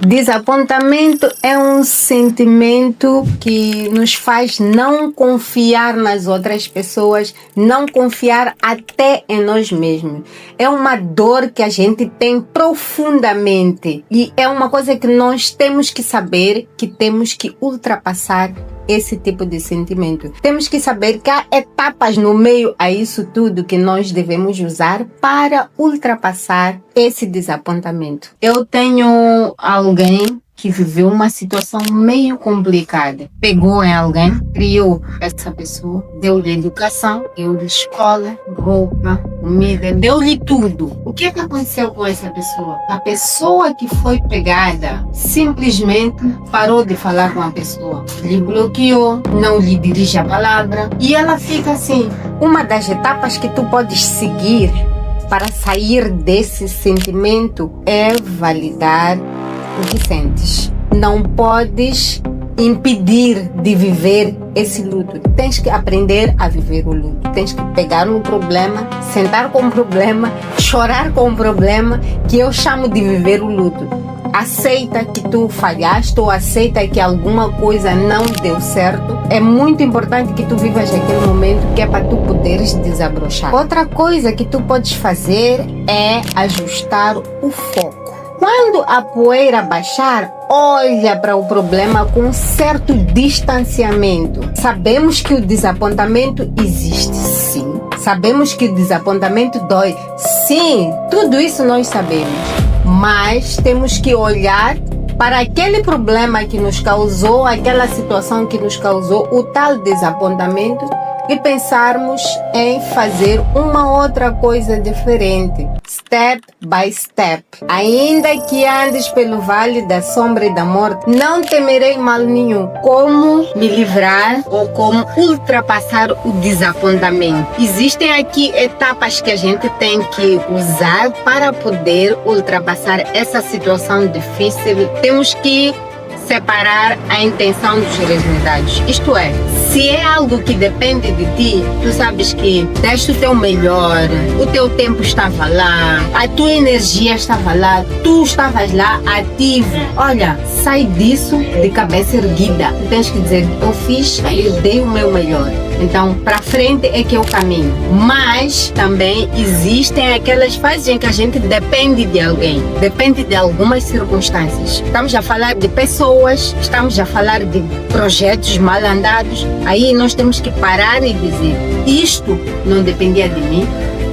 Desapontamento é um sentimento que nos faz não confiar nas outras pessoas, não confiar até em nós mesmos. É uma dor que a gente tem profundamente e é uma coisa que nós temos que saber que temos que ultrapassar esse tipo de sentimento. Temos que saber que há etapas no meio a isso tudo que nós devemos usar para ultrapassar esse desapontamento. Eu tenho alguém que viveu uma situação meio complicada. Pegou em alguém, criou essa pessoa, deu-lhe educação, deu-lhe escola, roupa, comida, deu-lhe tudo. O que aconteceu com essa pessoa? A pessoa que foi pegada simplesmente parou de falar com a pessoa, lhe bloqueou, não lhe dirige a palavra e ela fica assim. Uma das etapas que tu podes seguir para sair desse sentimento é validar o que sentes. Não podes impedir de viver esse luto. Tens que aprender a viver o luto. Tens que pegar um problema, sentar com o problema, chorar com o problema, que eu chamo de viver o luto. Aceita que tu falhaste ou aceita que alguma coisa não deu certo. É muito importante que tu vivas aquele momento que é para tu poderes desabrochar. Outra coisa que tu podes fazer é ajustar o foco. Quando a poeira baixar, olha para o problema com um certo distanciamento. Sabemos que o desapontamento existe, sim. Sabemos que o desapontamento dói, sim. Tudo isso nós sabemos. Mas temos que olhar para aquele problema que nos causou, aquela situação que nos causou o tal desapontamento e pensarmos em fazer uma outra coisa diferente. Step by step. Ainda que andes pelo vale da sombra e da morte, não temerei mal nenhum. Como me livrar ou como ultrapassar o desapontamento? Existem aqui etapas que a gente tem que usar para poder ultrapassar essa situação difícil. Temos que separar a intenção dos resultados. Isto é, se é algo que depende de ti, tu sabes que deste o teu melhor, o teu tempo estava lá, a tua energia estava lá, tu estavas lá ativo. Olha, sai disso de cabeça erguida. Tu tens que dizer, eu fiz, eu dei o meu melhor. Então, para frente é que eu caminho. Mas também existem aquelas fases em que a gente depende de alguém, depende de algumas circunstâncias. Estamos a falar de pessoas, estamos a falar de projetos mal andados. Aí nós temos que parar e dizer, isto não dependia de mim,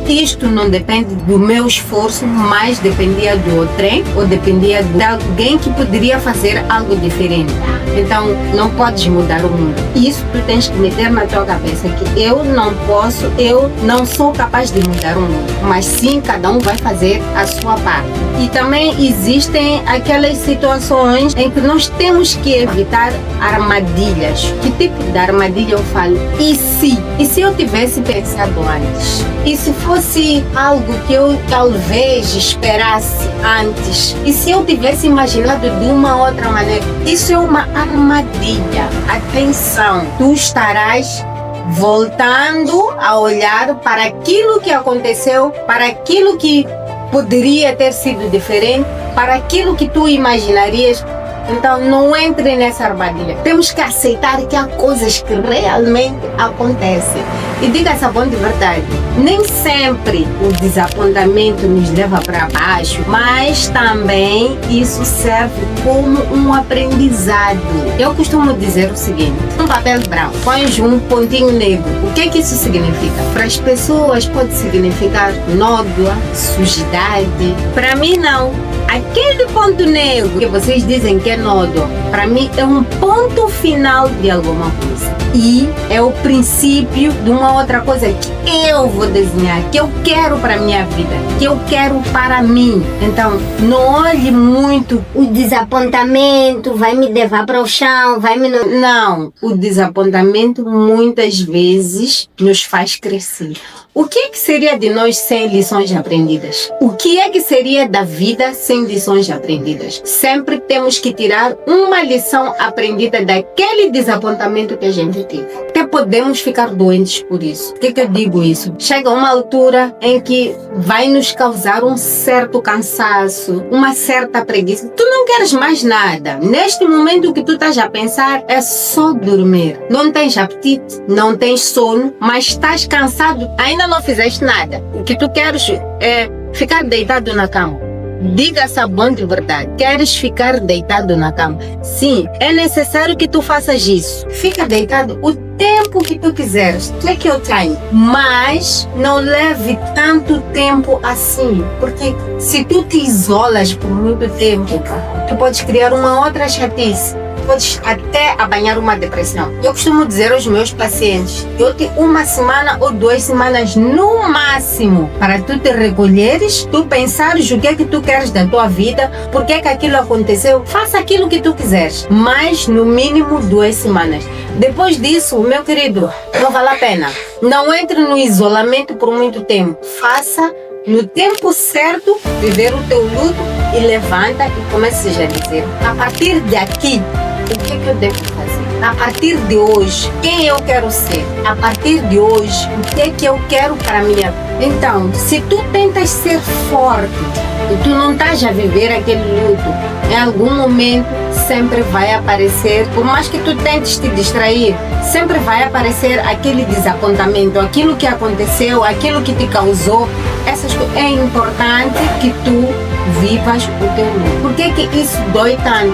isto não depende do meu esforço, mas dependia do outrem ou dependia de alguém que poderia fazer algo diferente. Então, não podes mudar o mundo. Isso tu tens que meter na tua cabeça, que eu não posso, eu não sou capaz de mudar o mundo. Mas sim, cada um vai fazer a sua parte. E também existem aquelas situações em que nós temos que evitar armadilhas. Que tipo de armadilha eu falo? E se eu tivesse pensado antes? E se fosse algo que eu talvez esperasse antes? E se eu tivesse imaginado de uma outra maneira? Isso é uma armadilha. Atenção, tu estarás voltando a olhar para aquilo que aconteceu, para aquilo que poderia ter sido diferente, para aquilo que tu imaginarias. Então não entre nessa armadilha. Temos que aceitar que há coisas que realmente acontecem. E diga-se a bom de verdade, nem sempre o desapontamento nos leva para baixo, mas também isso serve como um aprendizado. Eu costumo dizer o seguinte, um papel branco, pões um pontinho negro. O que é que isso significa? Para as pessoas pode significar nódoa, sujidade. Para mim não. Aquele ponto negro que vocês dizem que é nódoa, para mim é um ponto final de alguma coisa. E é o princípio de uma outra coisa que eu vou desenhar, que eu quero para a minha vida, que eu quero para mim. Então, não olhe muito o desapontamento, vai me levar para o chão, vai me... Não, o desapontamento muitas vezes nos faz crescer. O que é que seria de nós sem lições aprendidas? O que é que seria da vida sem lições aprendidas? Sempre temos que tirar uma lição aprendida daquele desapontamento que a gente teve. Até podemos ficar doentes por isso. Por que eu digo isso? Chega uma altura em que vai nos causar um certo cansaço, uma certa preguiça. Tu não queres mais nada. Neste momento o que tu estás a pensar é só dormir. Não tens apetite, não tens sono, mas estás cansado, ainda não fizeste nada. O que tu queres é ficar deitado na cama. Diga-se a bom de verdade. Queres ficar deitado na cama? Sim, é necessário que tu faças isso. Fica deitado o tempo que tu quiseres. Take your time. Mas não leve tanto tempo assim. Porque se tu te isolas por muito tempo, tu podes criar uma outra chatice. Podes até apanhar uma depressão. Eu costumo dizer aos meus pacientes, eu tenho 1 semana ou 2 semanas no máximo para tu te recolheres, tu pensares o que é que tu queres da tua vida, por que é que aquilo aconteceu, faça aquilo que tu quiseres, mas no mínimo 2 semanas. Depois disso, meu querido, não vale a pena. Não entre no isolamento por muito tempo. Faça no tempo certo, viver o teu luto e levanta e comece a dizer, a partir de aqui, o que é que eu devo fazer? A partir de hoje, quem eu quero ser? A partir de hoje, o que é que eu quero para a minha vida? Então, se tu tentas ser forte e tu não estás a viver aquele luto, em algum momento sempre vai aparecer, por mais que tu tentes te distrair, sempre vai aparecer aquele desapontamento, aquilo que aconteceu, aquilo que te causou. É importante que tu vivas o teu luto. Por que que isso dói tanto?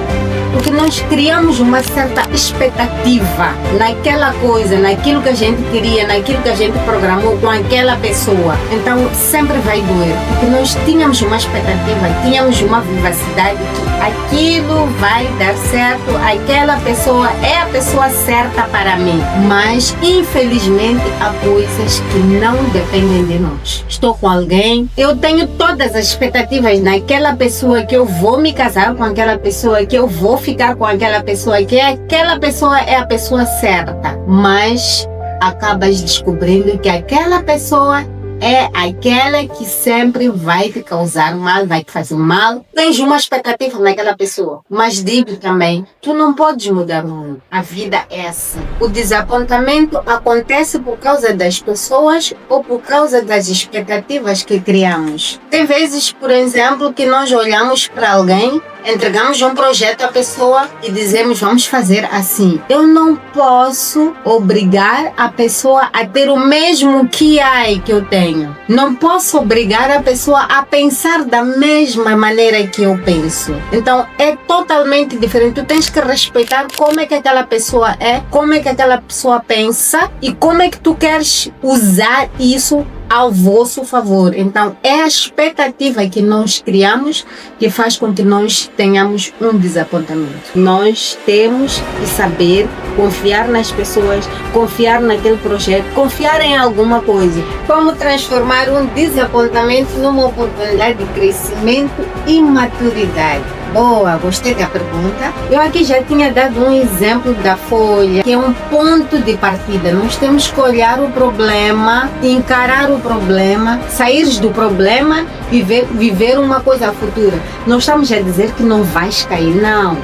Porque nós criamos uma certa expectativa naquela coisa, naquilo que a gente queria, naquilo que a gente programou com aquela pessoa. Então sempre vai doer, porque nós tínhamos uma expectativa, tínhamos uma vivacidade que aquilo vai dar certo, aquela pessoa é a pessoa certa para mim. Mas infelizmente há coisas que não dependem de nós. Estou com alguém, eu tenho todas as expectativas naquela pessoa, que eu vou me casar com aquela pessoa, que eu vou ficar com aquela pessoa, que aquela pessoa é a pessoa certa, mas acabas descobrindo que aquela pessoa é aquela que sempre vai te causar mal, vai te fazer mal. Tens uma expectativa naquela pessoa, mas digo também, tu não podes mudar o mundo. A vida é assim. O desapontamento acontece por causa das pessoas ou por causa das expectativas que criamos. Tem vezes, por exemplo, que nós olhamos para alguém, entregamos um projeto à pessoa e dizemos, vamos fazer assim. Eu não posso obrigar a pessoa a ter o mesmo QI que eu tenho. Não posso obrigar a pessoa a pensar da mesma maneira que eu penso. Então é totalmente diferente. Tu tens que respeitar como é que aquela pessoa é, como é que aquela pessoa pensa e como é que tu queres usar isso ao vosso favor. Então é a expectativa que nós criamos que faz com que nós tenhamos um desapontamento. Nós temos que saber confiar nas pessoas, confiar naquele projeto, confiar em alguma coisa. Como transformar um desapontamento numa oportunidade de crescimento e maturidade? Boa, gostei da pergunta. Eu aqui já tinha dado um exemplo da folha, que é um ponto de partida. Nós temos que olhar o problema, encarar o problema, sair do problema e viver uma coisa futura. Não estamos a dizer que não vais cair, não.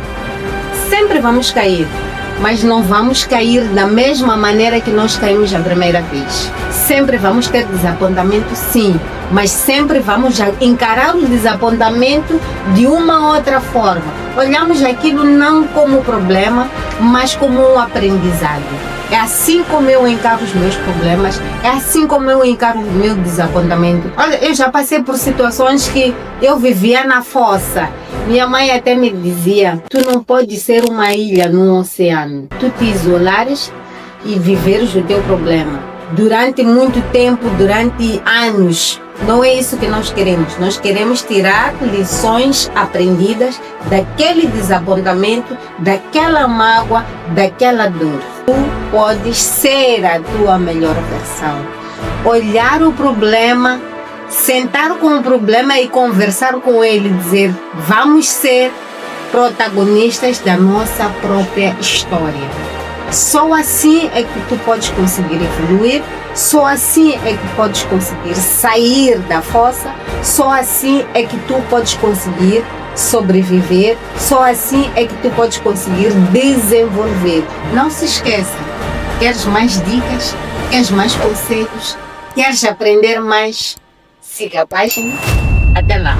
Sempre vamos cair, mas não vamos cair da mesma maneira que nós caímos a primeira vez. Sempre vamos ter desapontamento, sim, mas sempre vamos encarar o desapontamento de uma outra forma. Olhamos aquilo não como problema, mas como um aprendizado. É assim como eu encaro os meus problemas, é assim como eu encaro o meu desapontamento. Olha, eu já passei por situações que eu vivia na fossa. Minha mãe até me dizia, tu não podes ser uma ilha no oceano. Tu te isolares e viveres o teu problema. Durante muito tempo, durante anos. Não é isso que nós queremos. Nós queremos tirar lições aprendidas daquele desapontamento, daquela mágoa, daquela dor. Tu podes ser a tua melhor versão. Olhar o problema, sentar com o problema e conversar com ele, dizer, vamos ser protagonistas da nossa própria história. Só assim é que tu podes conseguir evoluir, só assim é que podes conseguir sair da fossa, só assim é que tu podes conseguir sobreviver, só assim é que tu podes conseguir desenvolver. Não se esqueça, Queres mais dicas? Queres mais conselhos? Queres aprender mais? Siga a página. Até lá!